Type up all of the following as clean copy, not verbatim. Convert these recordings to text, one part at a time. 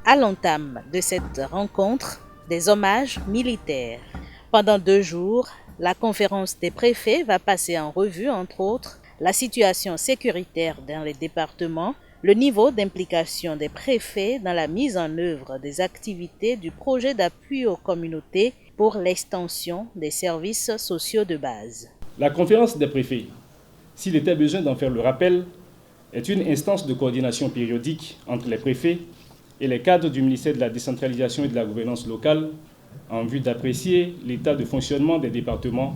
À l'entame de cette rencontre, des hommages militaires. Pendant 2 jours, la conférence des préfets va passer en revue, entre autres, la situation sécuritaire dans les départements, le niveau d'implication des préfets dans la mise en œuvre des activités du projet d'appui aux communautés pour l'extension des services sociaux de base. La conférence des préfets, s'il était besoin d'en faire le rappel, est une instance de coordination périodique entre les préfets et les cadres du ministère de la décentralisation et de la gouvernance locale en vue d'apprécier l'état de fonctionnement des départements,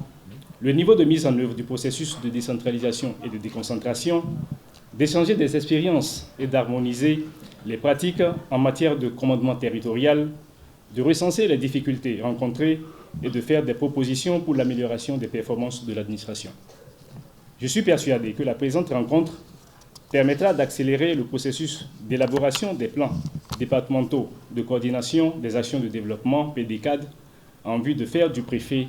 le niveau de mise en œuvre du processus de décentralisation et de déconcentration, d'échanger des expériences et d'harmoniser les pratiques en matière de commandement territorial, de recenser les difficultés rencontrées et de faire des propositions pour l'amélioration des performances de l'administration. Je suis persuadé que la présente rencontre permettra d'accélérer le processus d'élaboration des plans départementaux de coordination des actions de développement, PDCAD, en vue de faire du préfet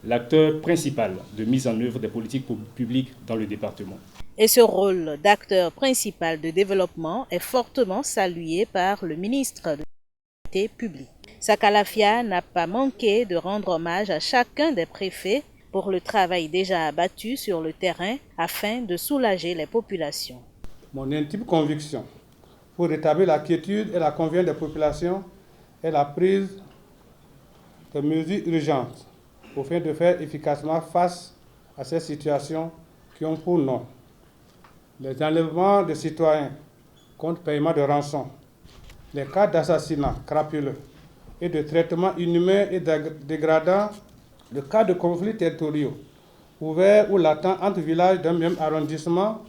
l'acteur principal de mise en œuvre des politiques publiques dans le département. Et ce rôle d'acteur principal de développement est fortement salué par le ministre de la Sécurité publique. Sakalafia n'a pas manqué de rendre hommage à chacun des préfets pour le travail déjà abattu sur le terrain afin de soulager les populations. Mon intime conviction pour rétablir la quiétude et la confiance des populations est la prise de mesures urgentes afin de faire efficacement face à ces situations qui ont pour nom les enlèvements de citoyens contre paiement de rançon, les cas d'assassinat crapuleux et de traitements inhumains et dégradants, le cas de conflits territoriaux ouverts ou latents entre villages d'un même arrondissement,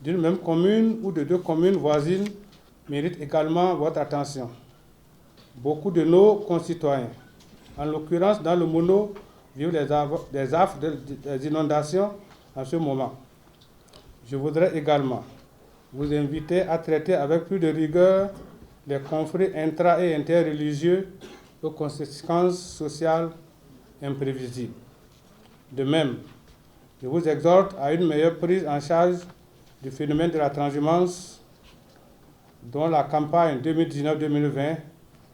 d'une même commune ou de 2 communes voisines méritent également votre attention. Beaucoup de nos concitoyens, en l'occurrence dans le Mono, vivent des affres des inondations en ce moment. Je voudrais également vous inviter à traiter avec plus de rigueur les conflits intra- et interreligieux aux conséquences sociales imprévisibles. De même, je vous exhorte à une meilleure prise en charge du phénomène de la transhumance dont la campagne 2019-2020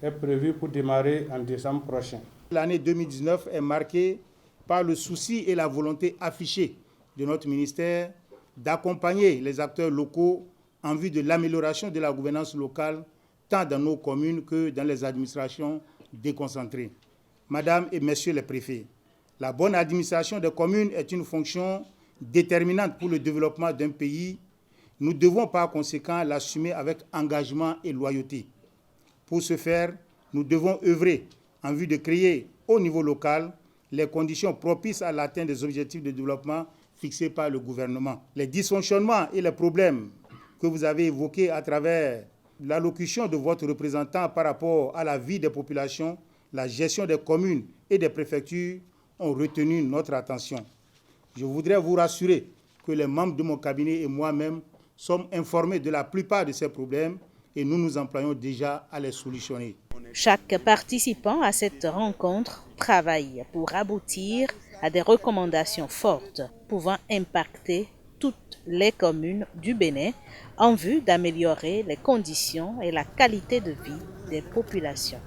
est prévue pour démarrer en décembre prochain. L'année 2019 est marquée par le souci et la volonté affichée de notre ministère d'accompagner les acteurs locaux en vue de l'amélioration de la gouvernance locale, tant dans nos communes que dans les administrations déconcentrées. Madame et Messieurs les préfets, la bonne administration des communes est une fonction déterminante pour le développement d'un pays. Nous devons par conséquent l'assumer avec engagement et loyauté. Pour ce faire, nous devons œuvrer en vue de créer au niveau local les conditions propices à l'atteinte des objectifs de développement fixés par le gouvernement. Les dysfonctionnements et les problèmes que vous avez évoqués à travers l'allocution de votre représentant par rapport à la vie des populations, la gestion des communes et des préfectures ont retenu notre attention. Je voudrais vous rassurer que les membres de mon cabinet et moi-même sommes informés de la plupart de ces problèmes et nous nous employons déjà à les solutionner. Chaque participant à cette rencontre travaille pour aboutir à des recommandations fortes pouvant impacter toutes les communes du Bénin en vue d'améliorer les conditions et la qualité de vie des populations.